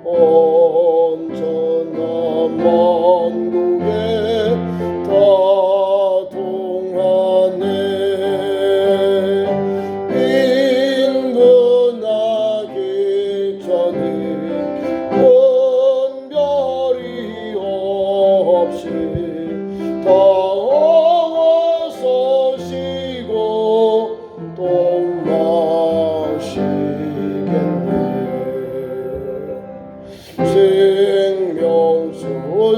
온전한 만국에 다 동하네. 인근하기 전에 분별이 없이 다 어서 쉬고 또 마시겠네. 생명수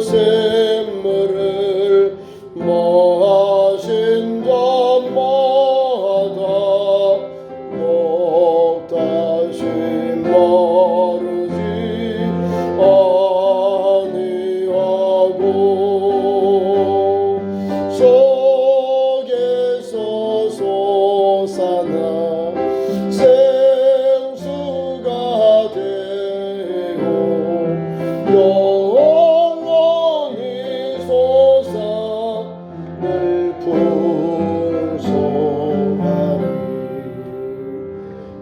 샘물을 마신 자마다 목 다시 마르지 아니하고 속에서 솟아나 생수가 되고 영원히 솟아 늘 풍성하리.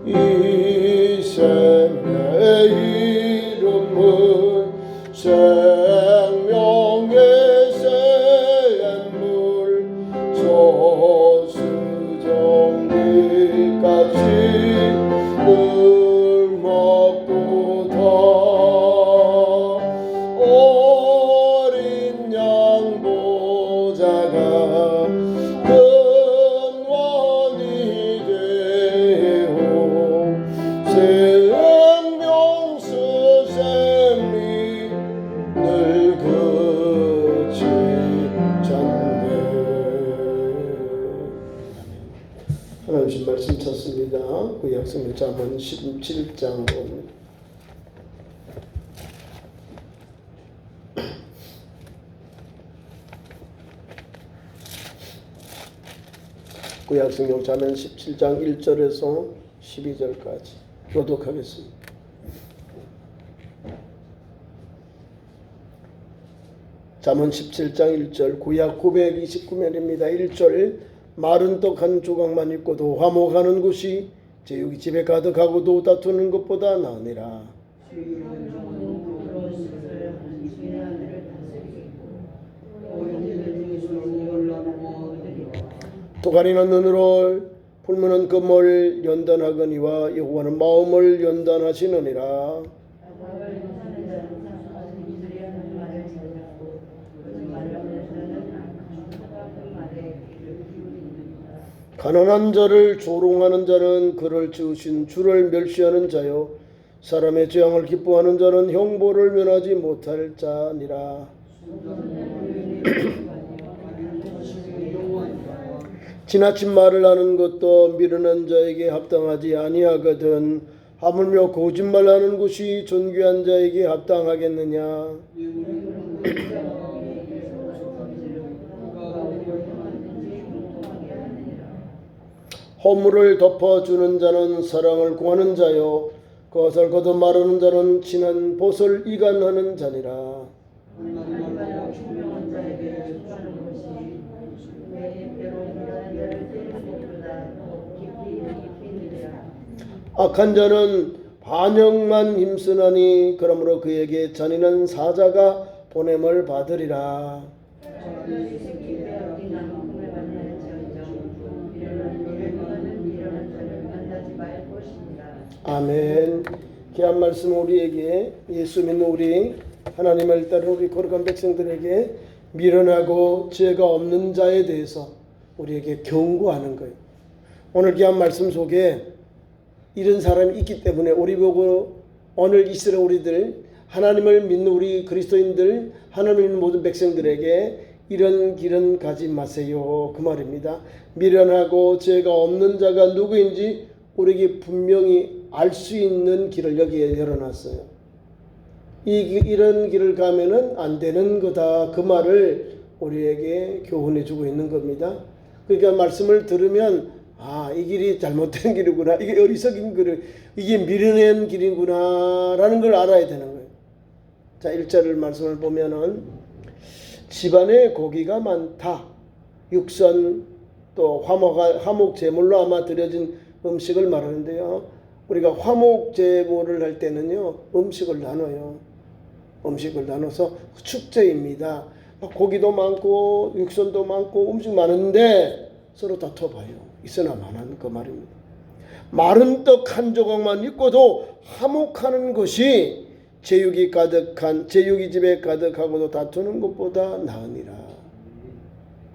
이 샘의 이름은 생명의 샘물 저수정비까지 늘 먹도다. 어린 양 보자가 근원이 되고 생명수 샘이 늘 그치 잔대. 하나님 말씀 찾습니다. 구약성경 잠언 17장 구약성경 잠언 17장 1절에서 12절까지 교독하겠습니다. 잠언 17장 1절 구약 929면입니다. 1절 마른 떡 한 조각만 있고도 화목하는 곳이 제육이 집에 가득하고도 다투는 것보다 나으니라. 도가니는 눈으로 풀무는 금을 연단하거니와 여호와는 마음을 연단하시느니라. 가난한 자를 조롱하는 자는 그를 지으신 주를 멸시하는 자요 사람의 재앙을 기뻐하는 자는 형벌을 면하지 못할 자니라. 지나친 말을 하는 것도 미련한 자에게 합당하지 아니하거든 하물며 거짓말하는 것이 존귀한 자에게 합당하겠느냐. 허물을 덮어주는 자는 사랑을 구하는 자요 그것을 거듭 말하는 자는 친한 벗을 이간하는 자니라. 악한 자는 반역만 힘쓰나니 그러므로 그에게 잔인한 사자가 보냄을 받으리라. 아멘. 귀한 말씀 우리에게 예수 믿는 우리 하나님을 따르는 우리 거룩한 백성들에게 미련하고 죄가 없는 자에 대해서 우리에게 경고하는 거예요. 오늘 귀한 말씀 속에 이런 사람이 있기 때문에 우리 보고 오늘 이스라엘 우리들 하나님을 믿는 우리 그리스도인들 하나님을 믿는 모든 백성들에게 이런 길은 가지 마세요 그 말입니다. 미련하고 죄가 없는 자가 누구인지 우리에게 분명히 알 수 있는 길을 여기에 열어놨어요. 이런 길을 가면은 안 되는 거다 그 말을 우리에게 교훈해 주고 있는 겁니다. 그러니까 말씀을 들으면 이 길이 잘못된 길이구나, 이게 어리석인 길, 이게 미련한 길이구나 라는 걸 알아야 되는 거예요. 자, 1절 말씀을 보면은 집안에 고기가 많다, 육선 또 화목 제물로 아마 드려진 음식을 말하는데요. 우리가 화목 제물을 할 때는요, 음식을 나눠요. 음식을 나눠서 축제입니다. 막 고기도 많고 육선도 많고 음식 많은데 서로 다퉈봐요. 있으나 마나는 그 말입니다. 마른 떡 한 조각만 있고도 화목하는 것이 제육이 집에 가득하고도 다투는 것보다 나으니라.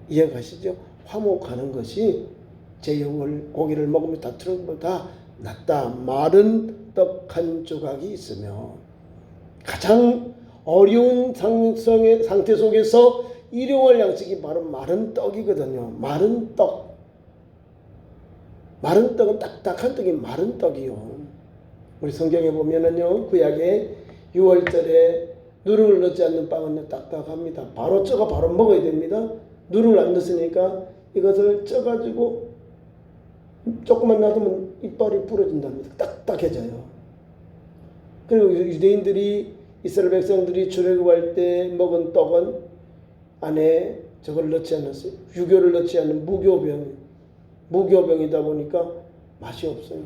이해가시죠? 화목하는 것이 고기를 먹으며 다투는 것보다 낫다. 마른 떡 한 조각이 있으며, 가장 어려운 상태 속에서 일용할 양식이 바로 마른 떡이거든요. 마른 떡. 마른 떡은 딱딱한 떡이 마른 떡이요. 우리 성경에 보면은요, 구약에 6월절에 누룩을 넣지 않는 빵은 딱딱합니다. 바로 쪄가 바로 먹어야 됩니다. 누룩을 안 넣었으니까 이것을 쪄가지고 조금만 놔두면 이빨이 부러진답니다. 딱딱해져요. 그리고 유대인들이, 이스라엘 백성들이 출애굽할 때 먹은 떡은 안에 저걸 넣지 않았어요. 유교를 넣지 않는 무교병이다 보니까 맛이 없어요.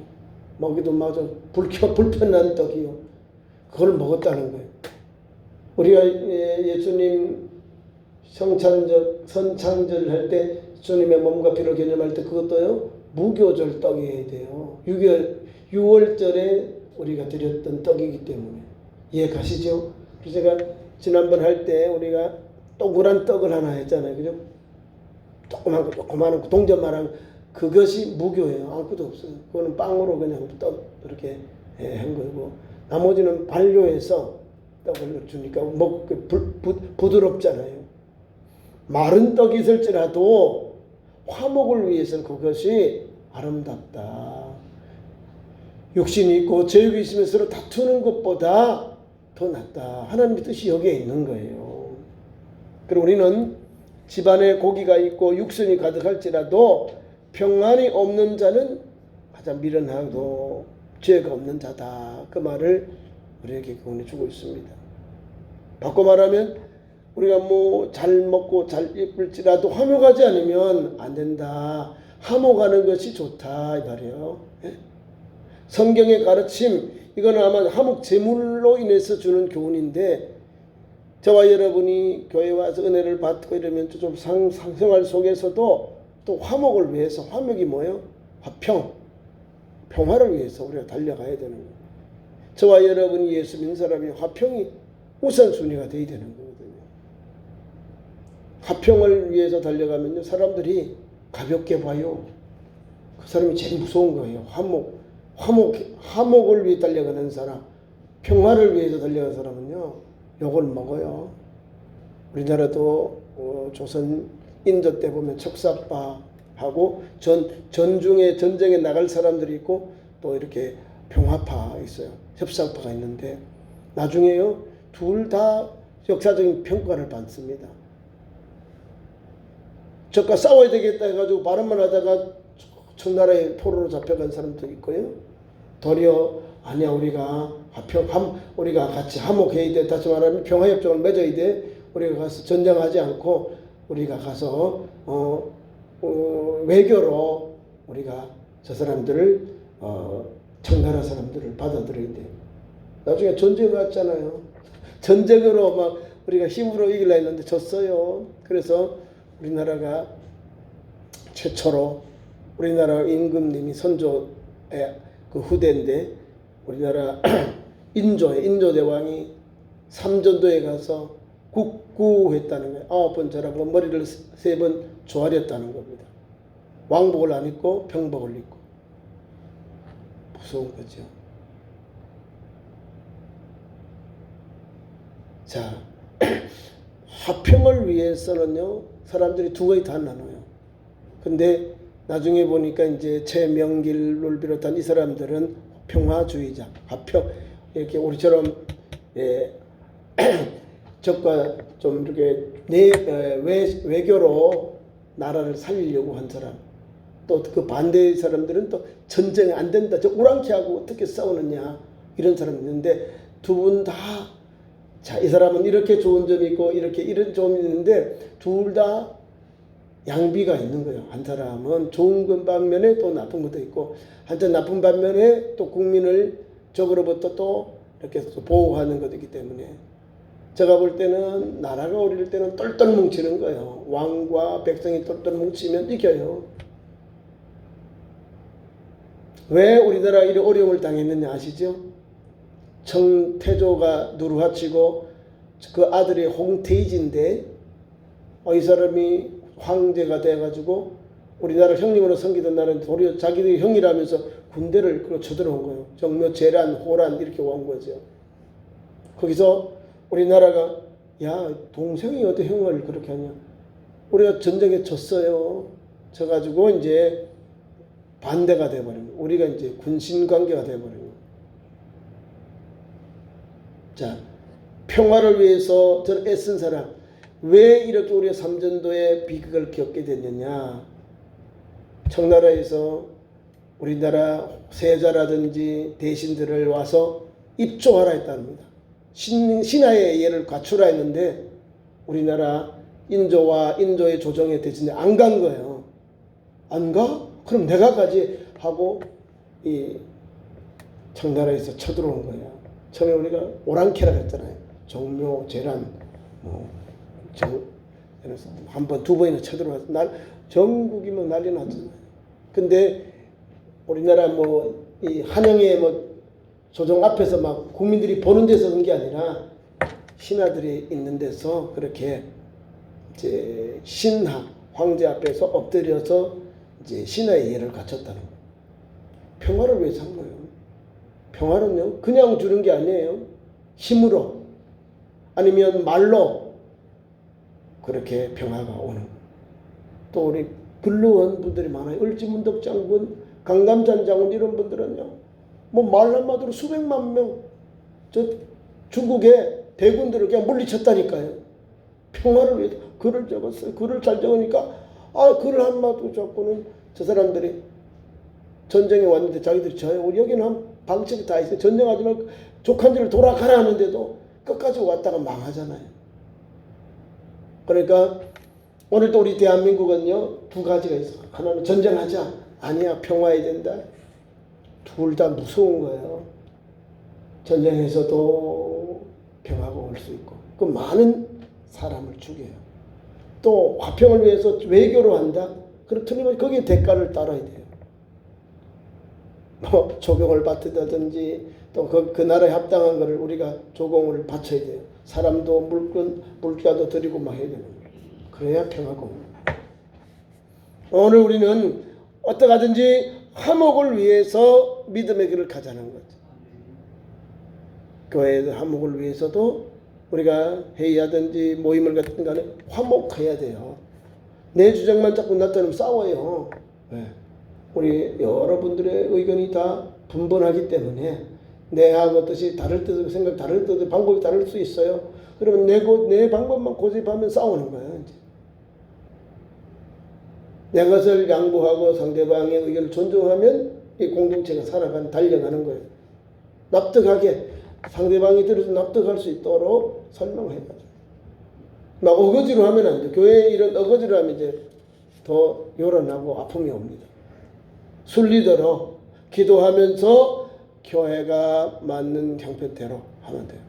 먹기도 마저 불편한 떡이요. 그걸 먹었다는 거예요. 우리가 예수님 선창절 할 때, 주님의 몸과 피를 개념할 때 그것도요, 무교절 떡이어야 돼요. 6월절에 우리가 드렸던 떡이기 때문에. 이해 가시죠? 그래서 제가 지난번 할 때 우리가 동그란 떡을 하나 했잖아요. 그죠? 조그만 거, 동전만한 그것이 무교예요. 아무것도 없어요. 그거는 빵으로 그냥 떡 이렇게 한 거고, 나머지는 반료해서 떡을 주니까 부드럽잖아요. 마른 떡이 있을지라도 화목을 위해서는 그것이 아름답다. 육신이 있고 제육이 있으면 서로 다투는 것보다 더 낫다. 하나님의 뜻이 여기에 있는 거예요. 그리고 우리는 집안에 고기가 있고 육신이 가득할지라도 평안이 없는 자는 가장 미련하고 죄가 없는 자다. 그 말을 우리에게 교훈해 주고 있습니다. 바꿔 말하면 우리가 잘 먹고 잘 입을지라도 화목하지 않으면 안 된다. 화목하는 것이 좋다 이 말이에요. 성경의 가르침, 이거는 아마 화목 제물로 인해서 주는 교훈인데, 저와 여러분이 교회 와서 은혜를 받고 이러면 좀 생활 속에서도 또 화목을 위해서, 화목이 뭐예요? 화평, 평화를 위해서 우리가 달려가야 되는 거예요. 저와 여러분이 예수 믿는 사람이 화평이 우선순위가 되어야 되는 거거든요. 화평을 위해서 달려가면요, 사람들이 가볍게 봐요. 그 사람이 제일 무서운 거예요. 화목을 위해 달려가는 사람, 평화를 위해서 달려가는 사람은요, 욕을 먹어요. 우리나라도 조선 인도 때 보면 척사파하고 전쟁에 나갈 사람들이 있고, 또 이렇게 평화파 있어요. 협상파가 있는데, 나중에요, 둘 다 역사적인 평가를 받습니다. 적과 싸워야 되겠다 해가지고 발언만 하다가 청나라의 포로로 잡혀간 사람도 있고요. 도리어 아니야, 우리가 같이 화목해야 돼. 다시 말하면 평화협정을 맺어야 돼. 우리가 가서 전쟁하지 않고 우리가 가서 외교로 우리가 저 사람들을 청나라 사람들을 받아들여야 돼. 나중에 전쟁 왔잖아요. 전쟁으로 막 우리가 힘으로 이기려 했는데 졌어요. 그래서 우리나라가 최초로, 우리나라 임금님이 선조의 그 후대인데, 우리나라 인조 대왕이 삼전도에 가서 국구했다는 거예요. 9번 절하고 머리를 3번 조아렸다는 겁니다. 왕복을 안 입고 병복을 입고. 무서운 거죠. 자, 화평을 위해서는요, 사람들이 두 가지 다 나눠요. 근데 나중에 보니까 이제 최명길을 비롯한 이 사람들은 평화주의자, 화평, 이렇게 우리처럼 적과 좀 이렇게 외교로 나라를 살리려고 한 사람, 또 그 반대의 사람들은 또 전쟁이 안 된다, 저 우랑캐하고 어떻게 싸우느냐, 이런 사람이 있는데, 두 분 다, 자, 이 사람은 이렇게 좋은 점이 있고 이렇게 이런 점이 있는데, 둘 다 양비가 있는 거예요. 한 사람은 좋은 것 반면에 또 나쁜 것도 있고, 한편 나쁜 반면에 또 국민을 적으로부터 또 이렇게 또 보호하는 것도 있기 때문에 제가 볼 때는 나라가 어릴 때는 똘똘 뭉치는 거예요. 왕과 백성이 똘똘 뭉치면 이겨요. 왜 우리나라 이런 어려움을 당했느냐 아시죠? 청태조가 누르하치고 그 아들이 홍태이지인데 이 사람이 황제가 돼가지고 우리나라 형님으로 섬기던 나라는 도리어 자기들이 형이라면서 군대를 쳐들어온 거예요. 정묘, 재란, 호란 이렇게 온 거죠. 거기서 우리나라가 야 동생이 어떻게 형을 그렇게 하냐. 우리가 전쟁에 졌어요. 져가지고 이제 반대가 돼버린 거예요. 우리가 이제 군신관계가 돼버린 거예요. 자, 평화를 위해서 저는 애쓴 사람. 왜 이렇게 우리가 삼전도의 비극을 겪게 됐느냐. 청나라에서 우리나라 세자라든지 대신들을 와서 입조하라 했답니다. 신하의 예를 갖추라 했는데 우리나라 인조와 인조의 조정의 대신에 안 간 거예요. 안 가? 그럼 내가 가지 하고 이 청나라에서 쳐들어온 거예요. 처음에 우리가 오랑캐라 했잖아요. 정묘, 재란, 한 번, 두 번이나 쳐들어와서 전국이 막 난리 났잖아요. 근데 우리나라 이 한영의 조정 앞에서 막 국민들이 보는 데서 그런 게 아니라 신하들이 있는 데서 그렇게 이제 신하, 황제 앞에서 엎드려서 이제 신하의 예를 갖췄다는 거예요. 평화를 위해서 한 거예요. 평화는요, 그냥 주는 게 아니에요. 힘으로, 아니면 말로 그렇게 평화가 오는 거예요. 또 우리 근루원 분들이 많아요. 을지문덕 장군, 강남잔 장군 이런 분들은요, 말 한마디로 수백만 명, 중국의 대군들을 그냥 물리쳤다니까요. 평화를 위해서 글을 적었어요. 글을 잘 적으니까, 글을 한마디 적고는 저 사람들이 전쟁에 왔는데 자기들이 저요. 여기는 방책이 다 있어요. 전쟁하지 말고 족한지를 돌아가라 하는데도 끝까지 왔다가 망하잖아요. 그러니까 오늘도 우리 대한민국은요, 두 가지가 있어요. 하나는 전쟁하자. 아니야, 평화해야 된다. 둘 다 무서운 거예요. 전쟁에서도 평화가 올 수 있고, 그 많은 사람을 죽여요. 또 화평을 위해서 외교로 한다. 그렇더니 거기에 대가를 따라야 돼요. 조공을 받든지 또 그 나라에 합당한 것을 우리가 조공을 바쳐야 돼요. 사람도 물자도 드리고 막 해야 되는 거예요. 그래야 평화가 옵니다. 오늘 우리는 어떻게 하든지 화목을 위해서 믿음의 길을 가자는 거죠. 교회의 화목을 위해서도 우리가 회의하든지 모임을 갖든 간에 화목해야 돼요. 내 주장만 자꾸 나타내면 싸워요. 네. 우리 여러분들의 의견이 다 분분하기 때문에 내하고 뜻이 다를 뜻, 생각 다를 뜻, 방법이 다를 수 있어요. 그러면 내 방법만 고집하면 싸우는 거예요. 이제. 내 것을 양보하고 상대방의 의견을 존중하면 이 공동체가 달려가는 거예요. 납득하게 상대방이 들어서 납득할 수 있도록 설명해야죠. 막 어거지로 하면 안 돼. 교회에 이런 어거지로 하면 이제 더 요란하고 아픔이 옵니다. 순리대로 기도하면서 교회가 맞는 형편대로 하면 돼요.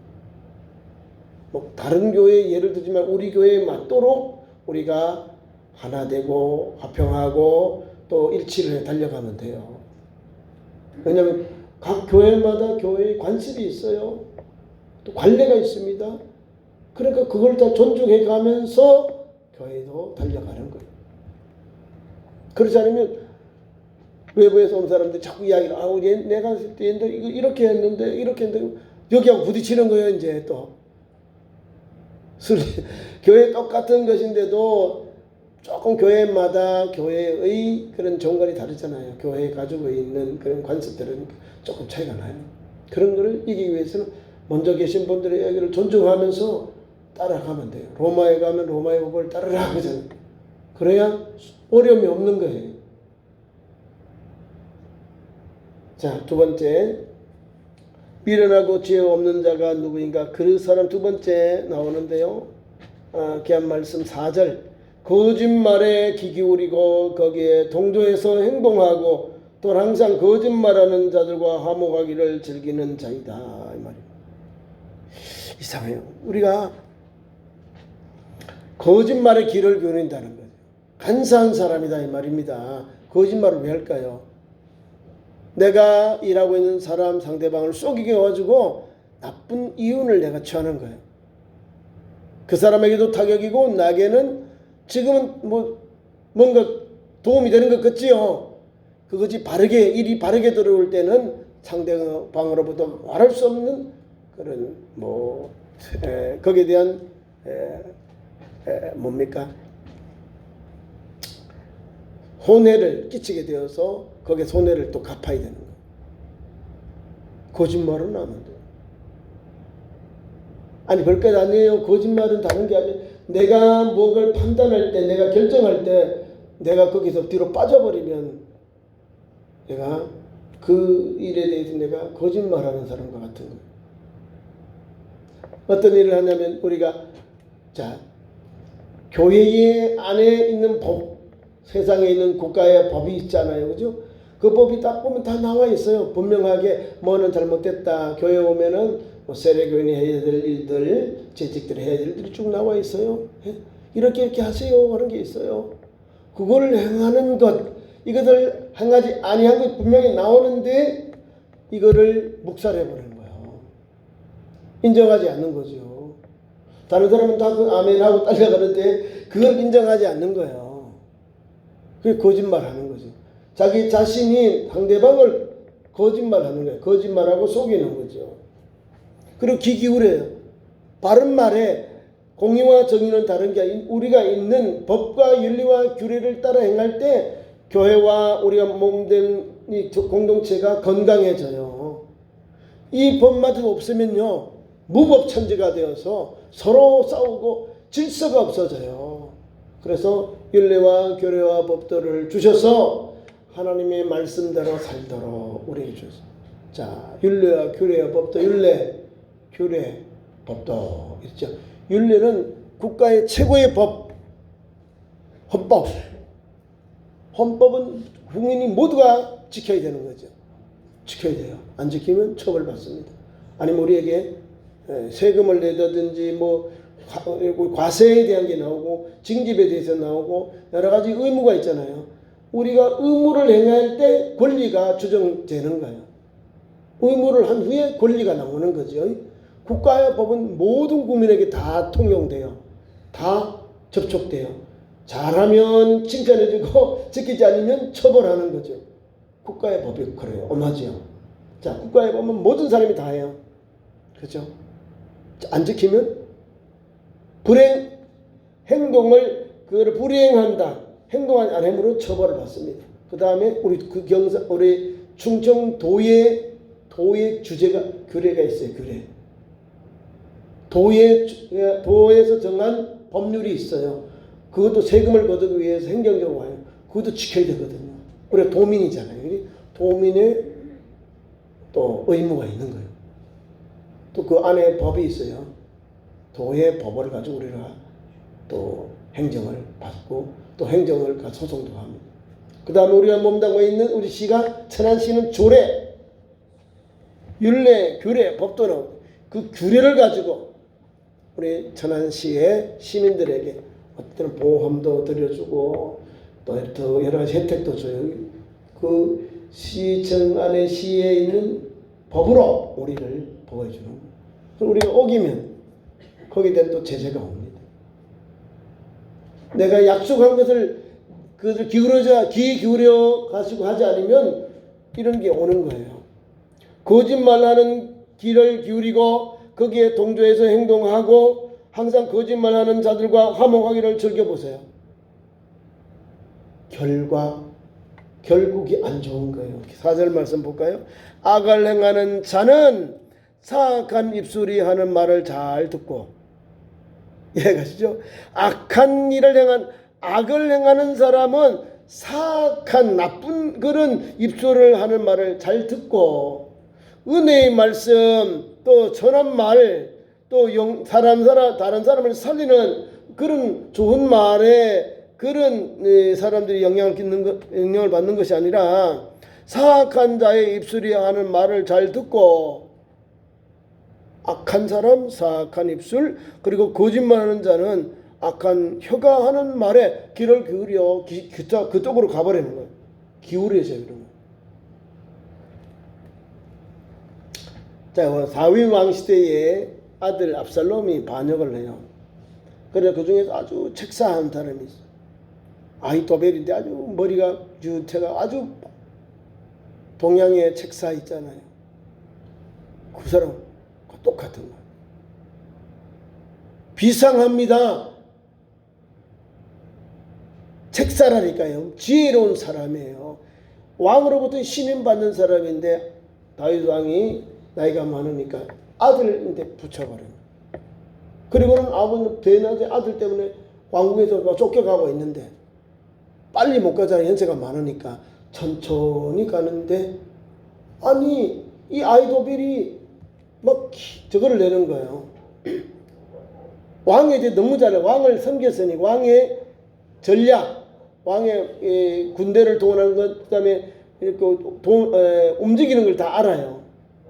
다른 교회 예를 들지만 우리 교회에 맞도록 우리가 하나 되고 화평하고 또 일치를 해 달려가면 돼요. 왜냐하면 각 교회마다 교회의 관습이 있어요. 또 관례가 있습니다. 그러니까 그걸 다 존중해 가면서 교회도 달려가는 거예요. 그렇지 않으면 외부에서 온 사람들이 자꾸 이야기를 내가 했을 때 이거 이렇게 했는데 여기하고 부딪히는 거예요. 이제 또 교회 똑같은 것인데도 조금 교회마다 교회의 그런 정관이 다르잖아요. 교회에 가지고 있는 그런 관습들은 조금 차이가 나요. 그런 거를 이기기 위해서는 먼저 계신 분들의 이야기를 존중하면서 따라가면 돼요. 로마에 가면 로마의 법을 따르라 그러잖아요. 그래야 어려움이 없는 거예요. 자, 두 번째, 미련하고 지혜 없는 자가 누구인가? 그 사람 두 번째 나오는데요. 귀한 말씀 4절. 거짓말에 귀 기울이고 거기에 동조해서 행동하고 또 항상 거짓말하는 자들과 화목하기를 즐기는 자이다 이 말이에요. 이상해요. 우리가 거짓말에 귀를 기울인다는 거예요. 간사한 사람이다 이 말입니다. 거짓말을 왜 할까요? 내가 일하고 있는 사람 상대방을 속이게 해가지고 나쁜 이윤을 내가 취하는 거예요. 그 사람에게도 타격이고 나에게는 지금은 뭔가 도움이 되는 것 같지요. 그것이 일이 바르게 들어올 때는 상대방으로부터 말할 수 없는 그런 거기에 대한 손해를 끼치게 되어서 거기에 손해를 또 갚아야 되는 거예요. 거짓말은 안 돼요. 아니 별것 아니에요. 거짓말은 다른 게 아니에요. 내가 뭔가를 판단할 때, 내가 결정할 때 내가 거기서 뒤로 빠져버리면 내가 그 일에 대해서 내가 거짓말하는 사람과 같은 거예요. 어떤 일을 하냐면 우리가 교회 안에 있는 법, 세상에 있는 국가의 법이 있잖아요. 그죠? 그 법이 딱 보면 다 나와 있어요. 분명하게 뭐는 잘못됐다. 교회 오면은 세례교인이 해야 될 일들, 재직들 해야 될 일들이 쭉 나와 있어요. 이렇게 하세요 하는 게 있어요. 그걸 행하는 것, 이것을 행하지 아니한 것 분명히 나오는데 이거를 묵살해버리는 거예요. 인정하지 않는 거죠. 다른 사람은 다 그 아멘하고 딸려가는데 그걸 인정하지 않는 거예요. 그게 거짓말하는 거죠. 자기 자신이 상대방을 거짓말하는 거예요. 거짓말하고 속이는 거죠. 그리고 귀 기울여요. 바른 말에 공의와 정의는 다른 게 아니라 우리가 있는 법과 윤리와 규례를 따라 행할 때 교회와 우리가 몸된 이 공동체가 건강해져요. 이 법마저 없으면요 무법천지가 되어서 서로 싸우고 질서가 없어져요. 그래서 윤리와 규례와 법도를 주셔서 하나님의 말씀대로 살도록 우리에게 주셔서 윤리와 규례와 법도, 윤례, 규례, 법도 있죠. 윤례는 국가의 최고의 법, 헌법. 헌법은 국민이 모두가 지켜야 되는 거죠. 지켜야 돼요. 안 지키면 처벌받습니다. 아니면 우리에게 세금을 내다든지 과세에 대한 게 나오고 징집에 대해서 나오고 여러 가지 의무가 있잖아요. 우리가 의무를 행할 때 권리가 조정되는 거예요. 의무를 한 후에 권리가 나오는 거죠. 국가의 법은 모든 국민에게 다 통용돼요. 다 접촉돼요. 잘하면 칭찬해주고 지키지 않으면 처벌하는 거죠. 국가의 법이 그래요. 엄하지요. 국가의 법은 모든 사람이 다 해요. 그렇죠? 안 지키면 행동을 그거를 불이행한다. 행동 안 함으로 처벌을 받습니다. 그 다음에 우리 충청 도의 주제가 규례가 있어요. 규례. 도에서 정한 법률이 있어요. 그것도 세금을 거두기 위해서 행정적으로 와요. 그것도 지켜야 되거든요. 우리가 도민이잖아요. 도민의 또 의무가 있는 거예요. 또 그 안에 법이 있어요. 도의 법을 가지고 우리가 또 행정을 받고 또 행정을 소송도 합니다. 그 다음에 우리가 몸담고 있는 우리 시가 천안시는 조례, 율례, 규례, 법도는 그 규례를 가지고 우리 천안시의 시민들에게 어떤 보험도 들여주고 또 여러 가지 혜택도 줘요. 그 시청 안에 시에 있는 법으로 우리를 보호해주는 거예요. 그럼 우리가 어기면 거기에 대한 또 제재가 옵니다. 내가 약속한 것을 귀 기울여 가지고 하지 않으면 이런 게 오는 거예요. 거짓말하는 귀를 기울이고 거기에 동조해서 행동하고 항상 거짓말하는 자들과 화목하기를 즐겨보세요. 결국이 안 좋은 거예요. 4절 말씀 볼까요? 악을 행하는 자는 사악한 입술이 하는 말을 잘 듣고 이해가시죠? 악을 행하는 사람은 사악한 나쁜 그런 입술을 하는 말을 잘 듣고 은혜의 말씀 또 선한 말 또 다른 사람을 살리는 그런 좋은 말에 그런 사람들이 영향을 받는 것이 아니라 사악한 자의 입술이 하는 말을 잘 듣고 악한 사람 사악한 입술 그리고 거짓말하는 자는 악한 혀가 하는 말에 귀를 기울여 그쪽으로 가버리는 거예요. 기울여져요. 그런 거. 자, 다윗 왕 시대에 아들 압살롬이 반역을 해요. 그래 그 중에서 아주 책사한 사람이 있어요. 아히토벨인데 아주 머리가 유태가 아주 동양의 책사 있잖아요. 그 사람과 똑같은 거예요. 비상합니다. 책사라니까요. 지혜로운 사람이에요. 왕으로부터 신임받는 사람인데 다윗 왕이 나이가 많으니까 아들인데 붙여버려요. 그리고는 아버지 대낮에 아들 때문에 왕궁에서 쫓겨가고 있는데 빨리 못 가잖아요. 연세가 많으니까 천천히 가는데 아니 이 아히토벨이 막 저거를 내는 거예요. 왕에 대해 너무 잘해. 왕을 섬겼으니 왕의 전략, 왕의 군대를 동원하는 것, 그 다음에 이렇게 움직이는 걸 다 알아요.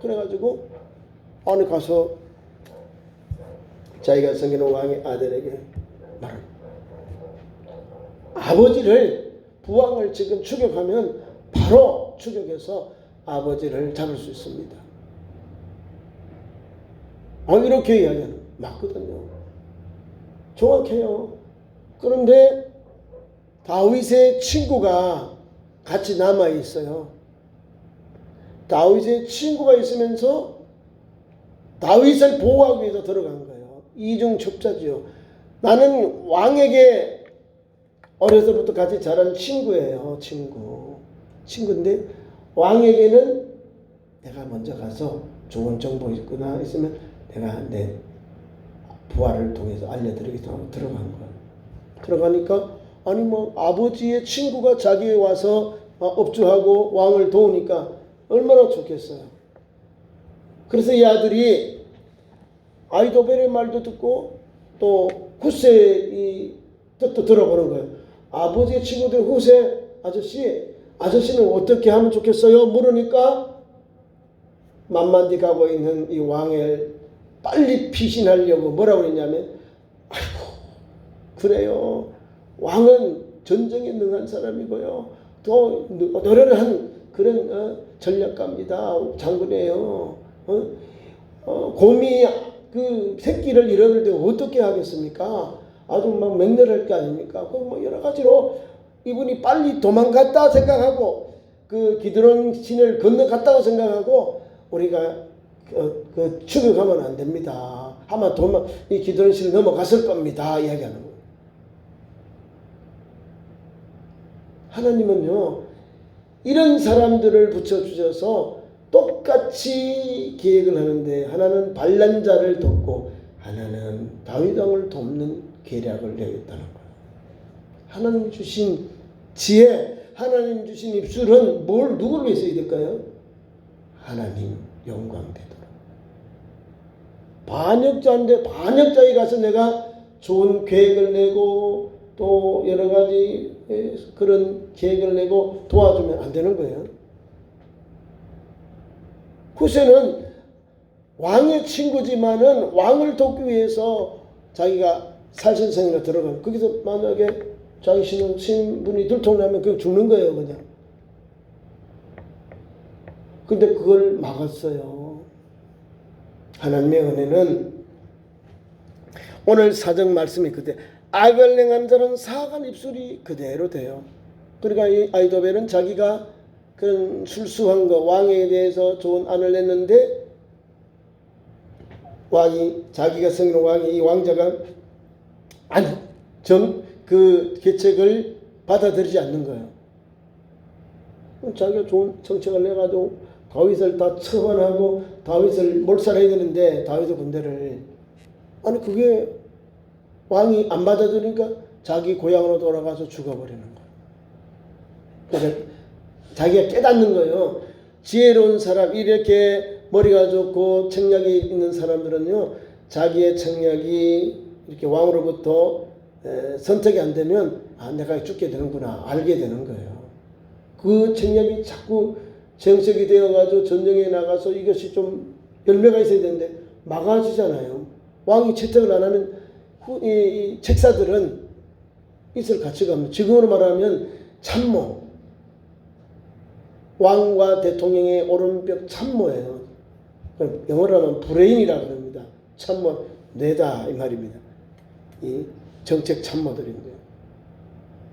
그래가지고 안에 가서 자기가 섬기는 왕의 아들에게 말합니다. 아버지를 부왕을 지금 추격하면 바로 추격해서 아버지를 잡을 수 있습니다. 이렇게 이야기하는 맞거든요. 정확해요. 그런데 다윗의 친구가 같이 남아 있어요. 다윗의 친구가 있으면서 다윗을 보호하기 위해서 들어간 거예요. 이중첩자지요. 나는 왕에게 어려서부터 같이 자란 친구예요. 친구인데 왕에게는 내가 먼저 가서 좋은 정보 있으면 내가 내 부하를 통해서 알려드리겠다고 하고 들어간 거예요. 들어가니까 아니 뭐 아버지의 친구가 자기에 와서 업주하고 왕을 도우니까 얼마나 좋겠어요. 그래서 이 아들이 아히토벨의 말도 듣고 또 후세의 뜻도 들어보는 거예요. 아버지의 친구들 후세 아저씨는 어떻게 하면 좋겠어요? 물으니까 만만디 가고 있는 이 왕을 빨리 피신하려고 뭐라고 했냐면 아이고 그래요. 왕은 전쟁에 능한 사람이고요. 또 노련한 그런 전략가입니다. 장군이에요. 곰이 그 새끼를 잃었을 때 어떻게 하겠습니까? 아주 막 맹렬할 게 아닙니까? 그 뭐 여러 가지로 이분이 빨리 도망갔다 생각하고 그 기드론 신을 건너갔다고 생각하고 우리가 그 추격하면 안 됩니다. 아마 이 기드론 신을 넘어갔을 겁니다. 이야기하는 거예요. 하나님은요 이런 사람들을 붙여주셔서 똑같이 계획을 하는데 하나는 반란자를 돕고 하나는 다윗 왕을 돕는 계략을 내겠다는 거예요. 하나님 주신 지혜, 하나님 주신 입술은 누구를 위해서 써야 될까요? 하나님 영광 되도록. 반역자인데 반역자에 가서 내가 좋은 계획을 내고 또 여러 가지 그런 계획을 내고 도와주면 안 되는 거예요. 후세는 왕의 친구지만은 왕을 돕기 위해서 자기가 살신성이나 들어가면 거기서 만약에 자기 신분이 들통나면 그거 죽는 거예요 그냥. 근데 그걸 막았어요. 하나님의 은혜는 오늘 사정 말씀이 그때 악을 행하는 자는 사악한 입술이 그대로 돼요. 그러니까 이 아히토벨은 자기가 그런 술수한 거 왕에 대해서 좋은 안을 냈는데 자기가 섬기는 왕이 이 왕자가 그 계책을 받아들이지 않는 거예요. 자기가 좋은 정책을 내가지고 다윗을 다 처벌하고 다윗을 몰살해야 되는데 다윗의 군대를 아니 그게 왕이 안 받아주니까 자기 고향으로 돌아가서 죽어버리는 거예요. 그래서 자기가 깨닫는 거예요. 지혜로운 사람, 이렇게 머리가 좋고 청략이 있는 사람들은요 자기의 청략이 이렇게 왕으로부터 선택이 안 되면 내가 죽게 되는구나 알게 되는 거예요. 그 책략이 자꾸 정책이 되어가지고 전쟁에 나가서 이것이 좀 열매가 있어야 되는데 막아지잖아요. 왕이 채택을 안 하면 이 책사들은 있을 가치가 없는, 지금으로 말하면 참모, 왕과 대통령의 오른벽 참모예요. 영어로 하면 브레인이라고 합니다. 참모, 뇌다 이 말입니다. 이 정책 참모들인데요.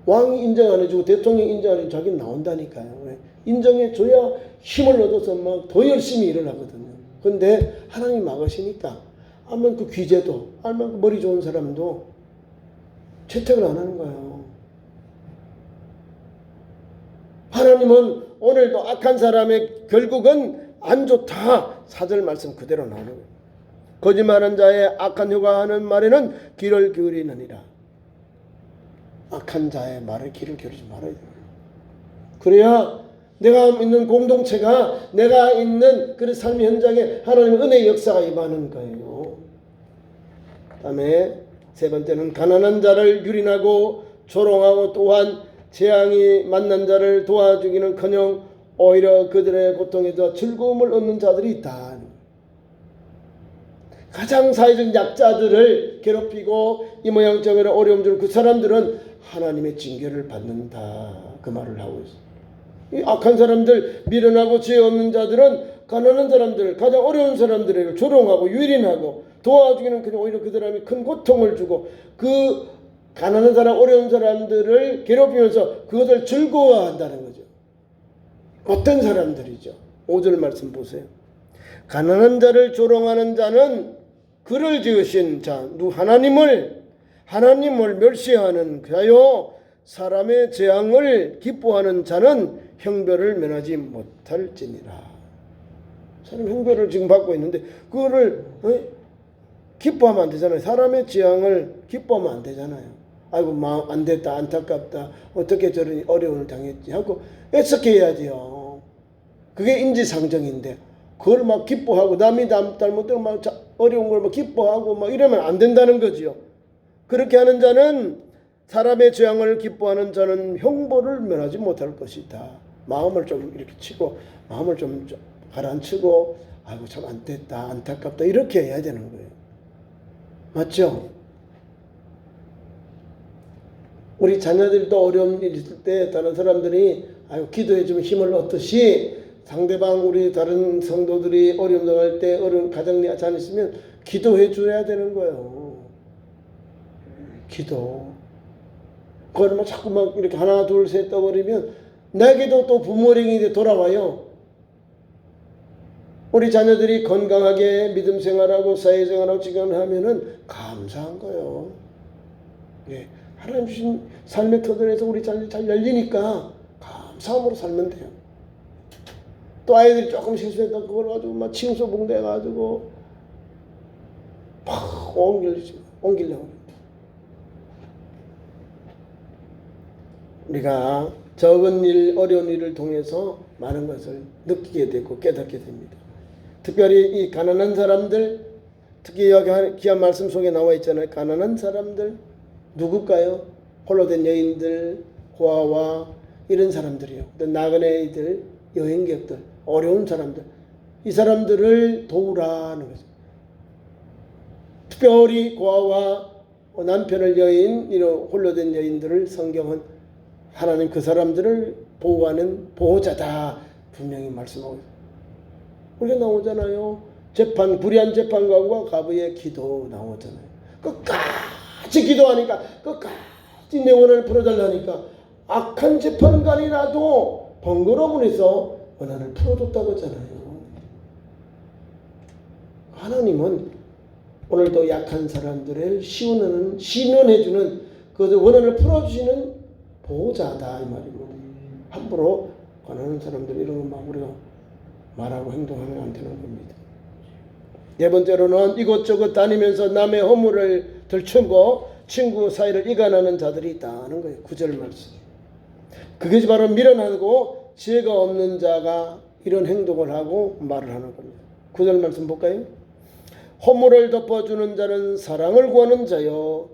왕이 인정 안 해주고 대통령이 인정 안 해주고 자기는 나온다니까요. 인정해줘야 힘을 얻어서 막 더 열심히 일을 하거든요. 근데 하나님이 막으시니까 아니면 그 귀재도 아니면 그 머리 좋은 사람도 채택을 안 하는 거예요. 하나님은 오늘도 악한 사람의 결국은 안 좋다. 4절 말씀 그대로 나오는 거예요. 거짓말하는 자의 악한 혀가 하는 말에는 귀를 기울이느니라. 악한 자의 말에 귀를 기울이지 말아야 돼요. 그래야 내가 있는 공동체가, 내가 있는 그 삶의 현장에 하나님의 은혜의 역사가 임하는 거예요. 그 다음에 세 번째는 가난한 자를 유린하고 조롱하고 또한 재앙이 만난 자를 도와주기는커녕 오히려 그들의 고통에 더 즐거움을 얻는 자들이 있다. 가장 사회적 약자들을 괴롭히고 이 모양적으로 어려움 주는 그 사람들은 하나님의 징계를 받는다. 그 말을 하고 있어요. 이 악한 사람들, 미련하고 지혜 없는 자들은 가난한 사람들, 가장 어려운 사람들을 조롱하고 유린하고 도와주기는 그냥 오히려 그 사람이 큰 고통을 주고 그 가난한 사람, 어려운 사람들을 괴롭히면서 그것을 즐거워한다는 거죠. 어떤 사람들이죠? 5절 말씀 보세요. 가난한 자를 조롱하는 자는 그를 지으신 자, 하나님을 멸시하는 자요, 사람의 재앙을 기뻐하는 자는 형벌을 면하지 못할지니라. 사람 형벌을 지금 받고 있는데 그거를 기뻐하면 안 되잖아요. 사람의 재앙을 기뻐하면 안 되잖아요. 아이고 마음 안 됐다, 안타깝다, 어떻게 저런 어려움을 당했지 하고 애석해야지요. 그게 인지상정인데 그걸 막 기뻐하고 남이 잘못되고 막 어려운 걸 막 기뻐하고 막 이러면 안 된다는 거지요. 그렇게 하는 자는, 사람의 재앙을 기뻐하는 자는 형벌을 면하지 못할 것이다. 마음을 좀 이렇게 치고 마음을 좀 가라앉히고 아이고 참 안 됐다, 안타깝다 이렇게 해야 되는 거예요. 맞죠? 우리 자녀들도 어려운 일 있을 때 다른 사람들이 아이고 기도해 주면 힘을 얻듯이 상대방 우리 다른 성도들이 어려움 당할 때 어려운 가정 잘 있으면 기도해 줘야 되는 거예요. 기도. 그걸 막 자꾸 막 이렇게 하나 둘 셋 떠버리면 내게도 또 부모링이 돌아와요. 우리 자녀들이 건강하게 믿음 생활하고 사회 생활하고 지금 하면은 감사한 거예요. 예. 하나님 주신 삶의 터전에서 우리 자녀들이 잘 열리니까 감사함으로 살면 돼요. 또 아이들이 조금 실수했다 그걸 가지고 막 칭소봉대 가지고 팍 옮기려고. 우리가 적은 일, 어려운 일을 통해서 많은 것을 느끼게 되고 깨닫게 됩니다. 특별히 이 가난한 사람들, 특히 여기 귀한 말씀 속에 나와 있잖아요. 가난한 사람들 누굴까요? 홀로 된 여인들, 고아와 이런 사람들이요. 나그네이들, 여행객들, 어려운 사람들, 이 사람들을 도우라는 거죠. 특별히 고아와 남편을 여인, 이런 홀로 된 여인들을 성경은 하나님 그 사람들을 보호하는 보호자다 분명히 말씀하고 있어요. 우리가 나오잖아요. 불의한 재판관과 과부의 기도 나오잖아요. 끝까지 기도하니까, 끝까지 내 원한을 풀어달라니까 악한 재판관이라도 번거로움에서 원한을 풀어줬다고 했잖아요. 하나님은 오늘도 약한 사람들을 신원해주는 그 원한을 풀어주시는 보호자다 이 말이고, 함부로 권하는 사람들 이런 거 막 우리가 말하고 행동하면 안 되는 겁니다. 네 번째로는 이곳저곳 다니면서 남의 허물을 들추고 친구 사이를 이간하는 자들이 있다는 거예요. 9절 말씀. 그것이 바로 미련하고 지혜가 없는 자가 이런 행동을 하고 말을 하는 겁니다. 9절 말씀 볼까요? 허물을 덮어주는 자는 사랑을 구하는 자요,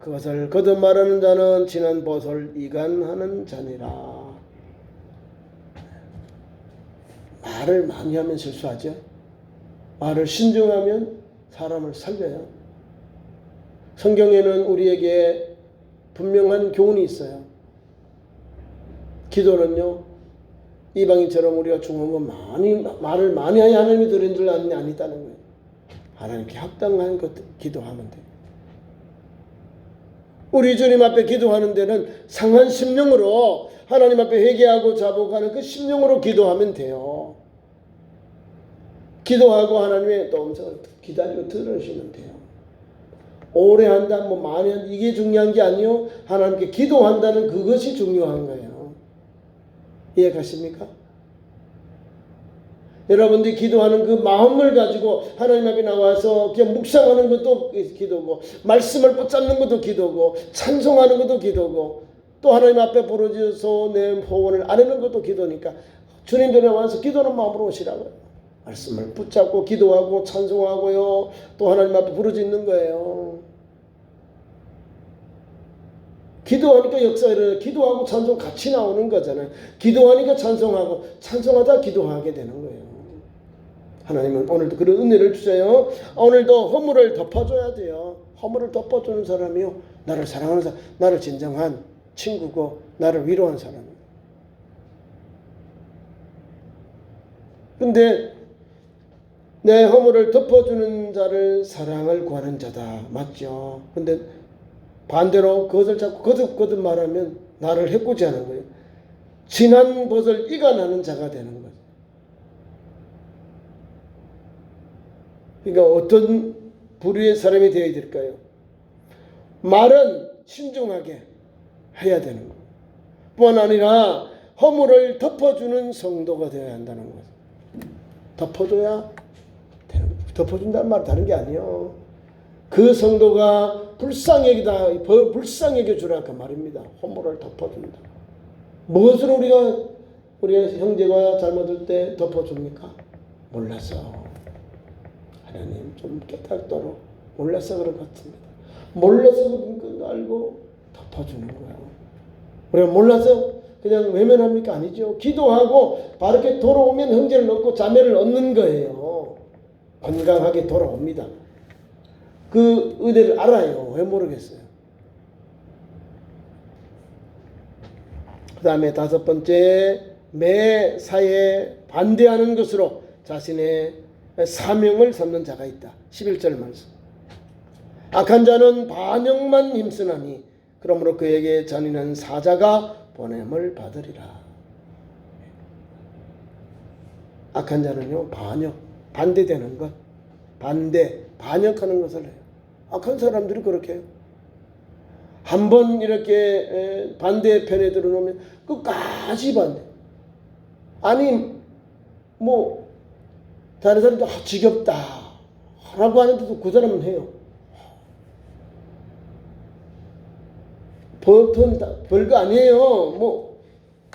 그것을 거듭 말하는 자는 지난 벗을 이간하는 자니라. 말을 많이 하면 실수하죠. 말을 신중하면 사람을 살려요. 성경에는 우리에게 분명한 교훈이 있어요. 기도는요, 이방인처럼 우리가 중요한 건 말을 많이 해야 하나님이 들은 줄 아니다는 거예요. 하나님께 합당한 것 기도하면 돼요. 우리 주님 앞에 기도하는 데는 상한 심령으로 하나님 앞에 회개하고 자복하는 그 심령으로 기도하면 돼요. 기도하고 하나님의 또 음성을 기다리고 들으시면 돼요. 오래 한다, 많이 한다, 이게 중요한 게 아니요. 하나님께 기도한다는 그것이 중요한 거예요. 이해 가십니까? 여러분들이 기도하는 그 마음을 가지고 하나님 앞에 나와서 그냥 묵상하는 것도 기도고, 말씀을 붙잡는 것도 기도고, 찬송하는 것도 기도고, 또 하나님 앞에 부르짖어서 내 소원을 아뢰는 것도 기도니까 주님 전에 와서 기도하는 마음으로 오시라고요. 말씀을 붙잡고 기도하고 찬송하고요, 또 하나님 앞에 부르짖는 거예요. 기도하니까 역사가 일어나요. 기도하고 찬송 같이 나오는 거잖아요. 기도하니까 찬송하고, 찬송하다 기도하게 되는 거예요. 하나님은 오늘도 그런 은혜를 주세요. 오늘도 허물을 덮어줘야 돼요. 허물을 덮어주는 사람이요, 나를 사랑하는 사람, 나를 진정한 친구고 나를 위로한 사람이에요. 근데 내 허물을 덮어주는 자를 사랑을 구하는 자다, 맞죠? 근데 반대로 그것을 자꾸 거듭거듭 말하면 나를 해코지하는 거예요. 지난 것을 이간하는 자가 되는 거예요. 그러니까 어떤 부류의 사람이 되어야 될까요? 말은 신중하게 해야 되는 거예요. 뿐만 아니라 허물을 덮어주는 성도가 되어야 한다는 거예요. 덮어줘야 되는 거예요. 덮어준다는 말 다른 게 아니에요. 그 성도가 불쌍히 여겨 주라 그 말입니다. 허물을 덮어준다. 무엇을 우리가 형제가 잘못할 때 덮어줍니까? 몰라서. 하나님 좀 깨닫도록 몰라서 그런 것 같습니다. 몰라서 그런 걸 알고 덮어주는 거예요. 우리가 몰라서 그냥 외면합니까? 아니죠. 기도하고 바르게 돌아오면 형제를 얻고 자매를 얻는 거예요. 건강하게 돌아옵니다. 그 의대를 알아요. 왜 모르겠어요. 그 다음에 5번째, 매사에 반대하는 것으로 자신의 사명을 삼는 자가 있다. 11절 말씀. 악한 자는 반역만 힘쓰나니 그러므로 그에게 잔인한 사자가 보냄을 받으리라. 악한 자는요, 반대되는 것, 반역하는 것을 해요. 악한 사람들이 그렇게 해요. 한번 이렇게 반대편에 들어놓으면 끝까지 반대. 아니 다른 사람도 지겹다 라고 하는데도 그 사람은 해요. 보통 별거 아니에요.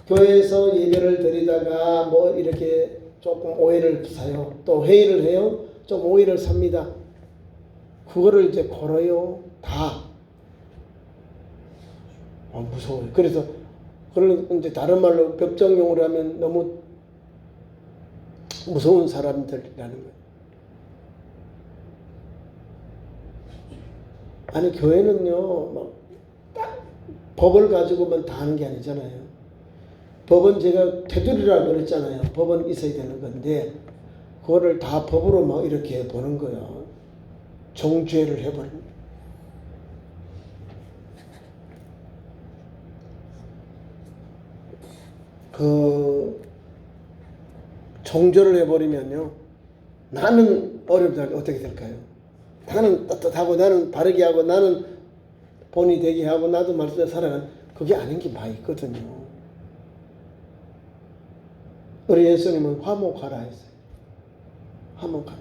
교회에서 예배를 드리다가 이렇게 조금 오해를 사요. 또 회의를 해요. 좀 오해를 삽니다. 그거를 이제 걸어요. 다. 무서워요. 그래서 그걸 이제 다른 말로 벽정용으로 하면 너무 무서운 사람들이라는 거예요. 아니 교회는요, 딱 법을 가지고만 다 하는 게 아니잖아요. 법은 제가 테두리라고 그랬잖아요. 법은 있어야 되는 건데 그거를 다 법으로 이렇게 보는 거예요. 정죄를 해버립니다. 정죄를 해버리면요, 나는 어렵다. 어떻게 될까요? 나는 떳떳하고 나는 바르게 하고 나는 본이 되게 하고 나도 말씀에 살아가는, 그게 아닌 게 많이 있거든요. 우리 예수님은 화목하라 했어요. 화목하라.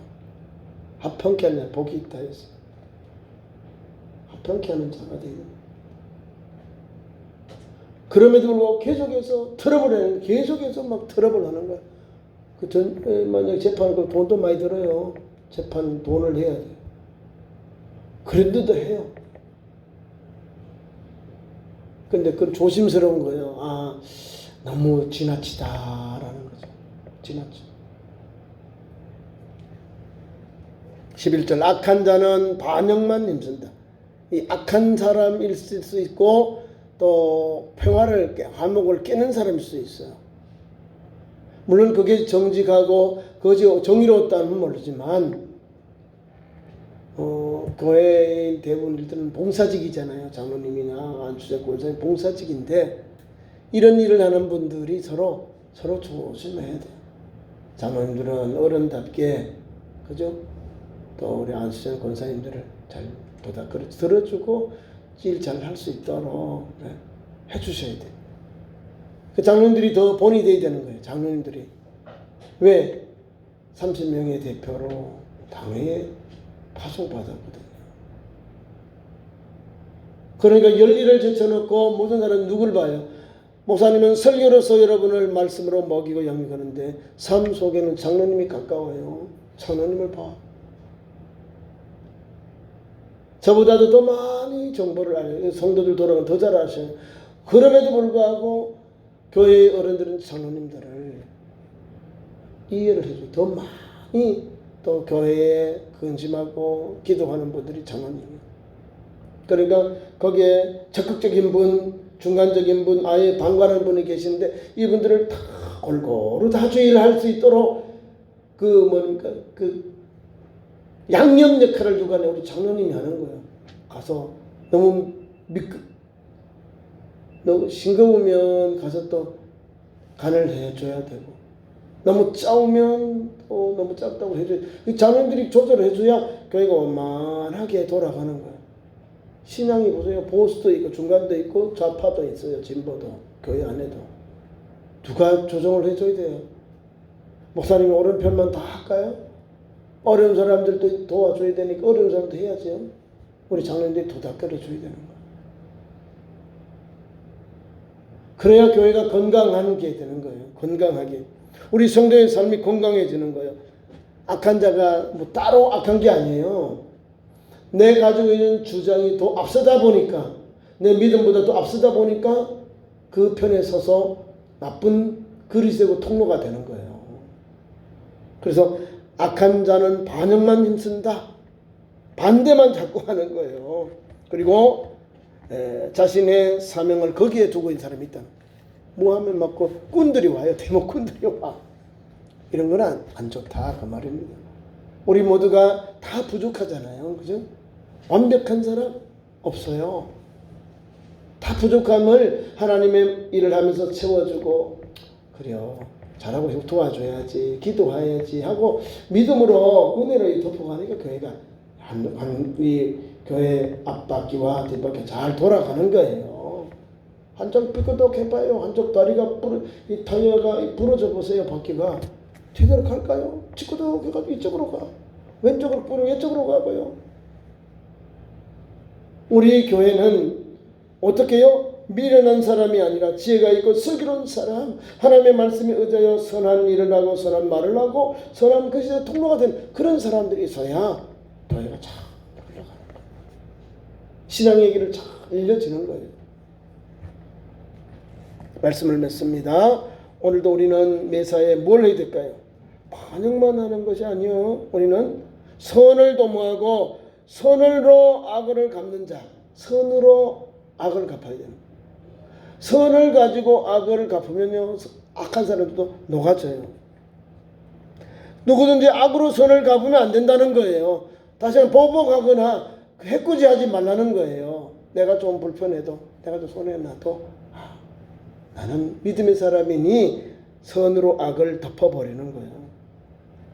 합평케 하는 복이 있다 했어요. 합평케 하는 자가 되는. 그럼에도 불구하고 계속해서 트러블을 하는 거야. 만약 재판하고 돈도 많이 들어요. 재판 돈을 해야 돼요. 그런데도 해요. 근데 그건 조심스러운 거예요. 아, 너무 지나치다라는 거죠. 지나치. 11절 악한 자는 반역만 힘쓴다. 이 악한 사람일 수 있고 또 화목을 깨는 사람일 수 있어요. 물론 그게 정직하고 정의로웠다는 모르지만 교회의 대부분 일들은 봉사직이잖아요. 장로님이나 안수자 권사님 봉사직인데 이런 일을 하는 분들이 서로 조심해야 돼요. 장로님들은 어른답게 그죠? 또 우리 안수자 권사님들을 잘 도닥거려 들어주고 일 잘 할 수 있도록 해주셔야 돼요. 그 장로님들이 더 본이 돼야 되는 거예요. 장로님들이 왜 30명의 대표로 당회에 파송받았거든요. 그러니까 열일을 제쳐놓고 모든 사람은 누굴 봐요? 목사님은 설교로서 여러분을 말씀으로 먹이고 양육하는데 삶 속에는 장로님이 가까워요. 장로님을 봐. 저보다도 더 많이 정보를 알아요. 성도들 돌아가면 더 잘 아셔요. 그럼에도 불구하고 교회의 어른들은 장로님들을 이해를 해줘요. 더 많이 또 교회에 근심하고 기도하는 분들이 장로님이에요. 그러니까 거기에 적극적인 분, 중간적인 분, 아예 방관하는 분이 계시는데 이분들을 다 골고루 다 주의를 할 수 있도록 양념 역할을 누가 우리 장로님이 하는 거예요. 가서 너무 싱거우면 가서 또 간을 해줘야 되고 너무 짜우면 또 너무 짭다고 해줘야 돼. 장로님들이 조절해줘야 교회가 원만하게 돌아가는 거예요. 신앙이 보세요. 보수도 있고 중간도 있고 좌파도 있어요. 진보도 교회 안에도 누가 조정을 해줘야 돼요. 목사님이 옳은 편만 다 할까요? 어려운 사람들도 도와줘야 되니까 어려운 사람도 해야죠. 우리 장로님들이 도닥거려 줘야 되는 거예요. 그래야 교회가 건강한 게 되는 거예요. 건강하게. 우리 성도의 삶이 건강해지는 거예요. 악한 자가 뭐 따로 악한 게 아니에요. 내 가지고 있는 주장이 더 앞서다 보니까 내 믿음보다 더 앞서다 보니까 그 편에 서서 나쁜 그릇이 되고 통로가 되는 거예요. 그래서 악한 자는 반역만 힘쓴다. 반대만 자꾸 하는 거예요. 그리고 자신의 사명을 거기에 두고 있는 사람이 있다. 뭐 하면 막 꾼들이 와요. 대목꾼들이 와. 이런 건 안 좋다. 그 말입니다. 우리 모두가 다 부족하잖아요. 그죠? 완벽한 사람 없어요. 다 부족함을 하나님의 일을 하면서 채워주고 그래요. 잘하고 도와줘야지, 기도해야지 하고 믿음으로 은혜로 덮어가니까 교회가 이 교회 앞바퀴와 뒷바퀴 잘 돌아가는 거예요. 한쪽 삐끗덕 해봐요. 한쪽 다리가 이 타이어가 부러져 보세요. 바퀴가 제대로 갈까요? 찌끄덕 해가지고 이쪽으로 가. 왼쪽으로 뿌려 왼쪽으로 가고요. 우리 교회는 어떻게 해요? 미련한 사람이 아니라 지혜가 있고 슬기로운 사람, 하나님의 말씀에 의하여 선한 일을 하고 선한 말을 하고 선한 것이 통로가 된 그런 사람들이 있어야 교회가 잘 흘러가는 거예요. 신앙의 길을 잘 알려지는 거예요. 말씀을 맺습니다. 오늘도 우리는 매사에 뭘 해야 될까요? 반역만 하는 것이 아니요. 우리는 선을 도모하고 선으로 악을 갚는 자, 선으로 악을 갚아야 되는 거예요. 선을 가지고 악을 갚으면요 악한 사람도 녹아져요. 누구든지 악으로 선을 갚으면 안 된다는 거예요. 다시 한번 보복하거나 해코지하지 말라는 거예요. 내가 좀 불편해도 내가 좀 손해나도 나는 믿음의 사람이니 선으로 악을 덮어버리는 거예요.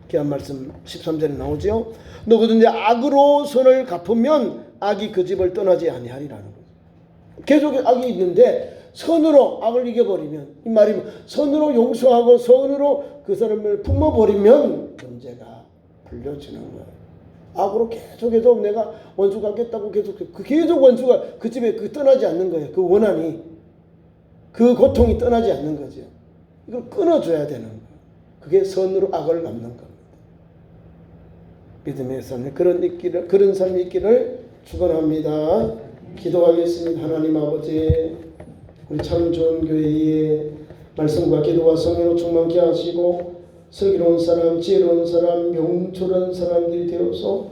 귀한 말씀 13절에 나오죠. 누구든지 악으로 선을 갚으면 악이 그 집을 떠나지 아니하리라는 거예요. 계속 악이 있는데 선으로 악을 이겨버리면 이 말이 선으로 용서하고 선으로 그 사람을 품어버리면 문제가 풀려지는 거예요. 악으로 계속 내가 원수 갚겠다고 계속 원수가 그 집에 떠나지 않는 거예요. 그 원한이 그 고통이 떠나지 않는 거죠. 이걸 끊어줘야 되는 거예요. 그게 선으로 악을 갚는 겁니다. 믿음의 삶에 그런 삶이 있기를 축원합니다. 기도하겠습니다. 하나님 아버지, 우리 참 좋은 교회에 말씀과 기도와 성령으로 충만케 하시고 슬기로운 사람, 지혜로운 사람, 명철한 사람들이 되어서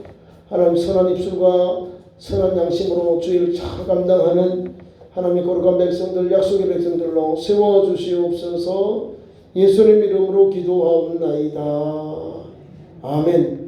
하나님 선한 입술과 선한 양심으로 주의를 잘 감당하는 하나님의 거룩한 백성들, 약속의 백성들로 세워주시옵소서. 예수님 이름으로 기도하옵나이다. 아멘.